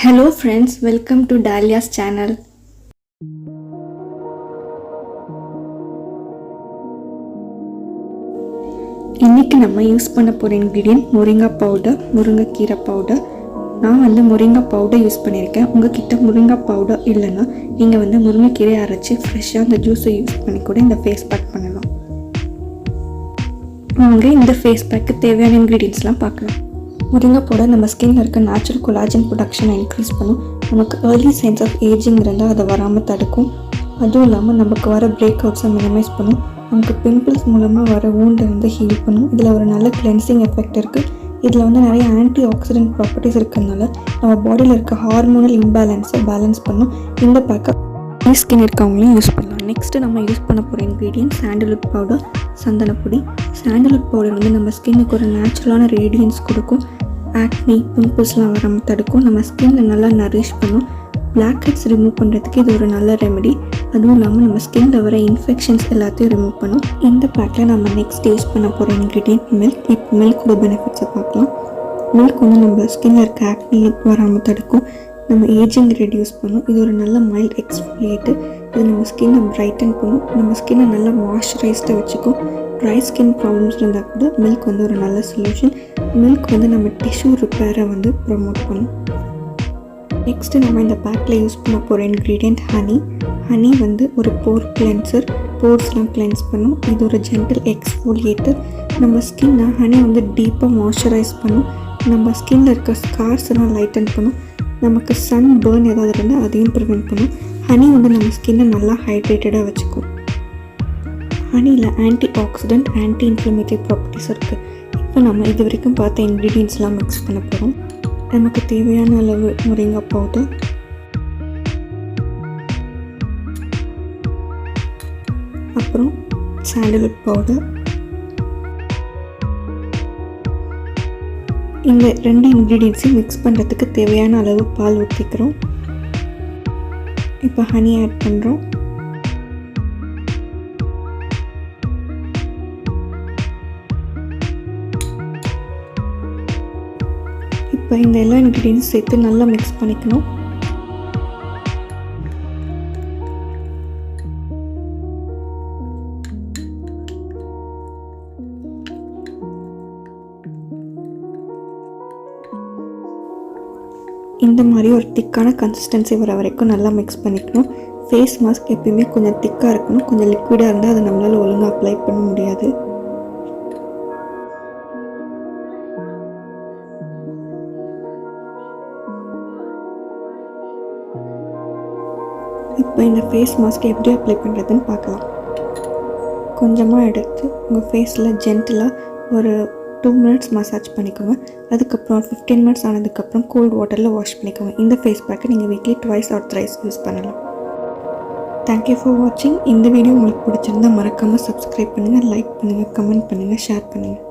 Hello friends, welcome to Dahlias channel. இன்னைக்கு நம்ம use பண்ண போற இன்கிரிடியன்ட் Moringa பவுடர், முருங்கைக்கீரை பவுடர். நான் Moringa பவுடர் யூஸ் பண்ணியிருக்கேன். உங்ககிட்ட Moringa பவுடர் இல்லைன்னா நீங்கள் முருங்கைக்கீரை அரைச்சி ஃப்ரெஷ்ஷாக அந்த ஜூஸை யூஸ் பண்ணி கூட இந்த ஃபேஸ் பேக் பண்ணலாம். வாங்க இந்த ஃபேஸ் பேக்கு தேவையான இன்கிரீடியன்ட்ஸ்லாம் பார்க்கலாம். Moringa பவுடர் நம்ம ஸ்கின்ல இருக்க நேச்சுரல் கொலாஜன் ப்ரொடக்ஷனை இன்க்ரீஸ் பண்ணும். நமக்கு ஏர்லி சைன்ஸ் ஆஃப் ஏஜிங் இருந்தால் அதை வராமல் தடுக்கும். அதுவும் இல்லாமல் நமக்கு வர பிரேக் அவுட்ஸை மினிமைஸ் பண்ணும். நமக்கு பிம்பிள்ஸ் மூலமாக வர ஊண்டை ஹீல் பண்ணும். இதில் ஒரு நல்ல கிளென்சிங் எஃபெக்ட் இருக்குது. இதில் நிறைய ஆன்டி ஆக்சிடென்ட் ப்ராப்பர்ட்டிஸ் இருக்கிறதுனால நம்ம பாடியில் இருக்க ஹார்மோனல் இம்பேலன்ஸை பேலன்ஸ் பண்ணும். இந்த பேக்கை ஸ்கின் இருக்கவங்களையும் யூஸ் பண்ணலாம். நெக்ஸ்ட்டு நம்ம யூஸ் பண்ண போகிற இன்க்ரீடியன்ட் சாண்டல்வுட் பவுடர், சந்தனப்பொடி. சாண்டல்வுட் பவுடர் நம்ம ஸ்கின்னுக்கு ஒரு நேச்சுரலான ரேடியன்ஸ் கொடுக்கும். ஆக்னி பிம்பிள்ஸ்லாம் வராமல் தடுக்கும். நம்ம ஸ்கின்னை நல்லா நரிஷ் பண்ணும். பிளாக் ஹெட்ஸ் ரிமூவ் பண்ணுறதுக்கு இது ஒரு நல்ல ரெமெடி. அதுவும் இல்லாமல் நம்ம ஸ்கின்ல வர இன்ஃபெக்ஷன்ஸ் எல்லாத்தையும் ரிமூவ் பண்ணும். இந்த பேக்கில் நம்ம நெக்ஸ்ட் யூஸ் பண்ண போகிற இன்க்ரீடியன்ட் மில்க். இப்போ மில்கோட பெனிஃபிட்ஸை பார்க்கலாம். மில்க் நம்ம ஸ்கின்ல இருக்க ஆக்னி வராமல் தடுக்கும். நம்ம ஏஜிங் ரெடியூஸ் பண்ணும். இது ஒரு நல்ல மைல்ட் எக்ஸ்ஃபோலியேட்டர். இது நம்ம ஸ்கின்னை பிரைட்டன் பண்ணும். நம்ம ஸ்கின்னை நல்லா மாய்ஸ்சரைஸ்டாக வச்சுக்கும். ட்ரை ஸ்கின் ப்ராப்ளம்ஸ் இருந்தால் கூட மில்க் ஒரு நல்ல சொல்யூஷன். மில்க் நம்ம டிஷ்யூ ரிப்பேரை ப்ரொமோட் பண்ணும். நெக்ஸ்ட்டு நம்ம இந்த பேக்கில் யூஸ் பண்ண போகிற இன்க்ரீடியன்ட் ஹனி. ஹனி ஒரு போர் கிளென்சர், போர்ஸ்லாம் கிளென்ஸ் பண்ணும். இது ஒரு ஜென்டில் எக்ஸ்ஃபோலியேட்டர். நம்ம ஸ்கின்னை ஹனி டீப்பாக மாய்ஸ்சரைஸ் பண்ணும். நம்ம ஸ்கின்னில் இருக்க ஸ்கார்ஸ் எல்லாம் லைட்டன் பண்ணும். நமக்கு சன் பேர்ன் ஏதாவது இருந்தால் அதையும் ப்ரிவெண்ட் பண்ணும். ஹனி நம்ம ஸ்கின்னை நல்லா ஹைட்ரேட்டடாக வச்சுக்கும். ஹனியில் antioxidant, anti inflammatory properties இருக்குது. இப்போ நம்ம இது வரைக்கும் பார்த்த இன்க்ரீடியன்ட்ஸ்லாம் மிக்ஸ் பண்ண போகிறோம். நமக்கு தேவையான அளவு Moringa பவுடர், அப்புறம் சாண்டல்வுட் பவுடர். இந்த ரெண்டு இன்க்ரீடியன்ட்ஸையும் மிக்ஸ் பண்ணுறதுக்கு தேவையான அளவு பால் ஊற்றிக்கிறோம். இப்போ ஹனி ஆட் பண்ணுறோம். இப்போ இந்த எல்லா இன்க்ரீடியன்ட்ஸ் சேர்த்து நல்லா மிக்ஸ் பண்ணிக்கணும். இந்த மாதிரி ஒரு திக்கான கன்சிஸ்டன்சி வர வரைக்கும் நல்லா மிக்ஸ் பண்ணிக்கணும். ஃபேஸ் மாஸ்க் எப்பயுமே கொஞ்சம் திக்காக இருக்கணும். கொஞ்சம் லிக்விடாக இருந்தால் அதை நம்மளால் ஒழுங்காக அப்ளை பண்ண முடியாது. இப்போ இந்த ஃபேஸ் மாஸ்க் எப்படி அப்ளை பண்ணுறதுன்னு பார்க்கலாம். கொஞ்சமாக எடுத்து உங்கள் ஃபேஸில் ஜென்டிலாக ஒரு 2 minutes மசாஜ் பண்ணிக்கோங்க. அதுக்கப்புறம் 15 minutes ஆனதுக்கப்புறம் கோல்ட் வாட்டரில் வாஷ் பண்ணிக்கோங்க. இந்த ஃபேஸ் பேக்கை நீங்கள் வீக்லி 2 or 3 யூஸ் பண்ணலாம். தேங்க்யூ ஃபார் வாட்சிங். இந்த வீடியோ உங்களுக்கு பிடிச்சிருந்தால் மறக்காமல் சப்ஸ்கிரைப் பண்ணுங்கள், லைக் பண்ணுங்கள், கமெண்ட் பண்ணுங்கள், ஷேர் பண்ணுங்கள்.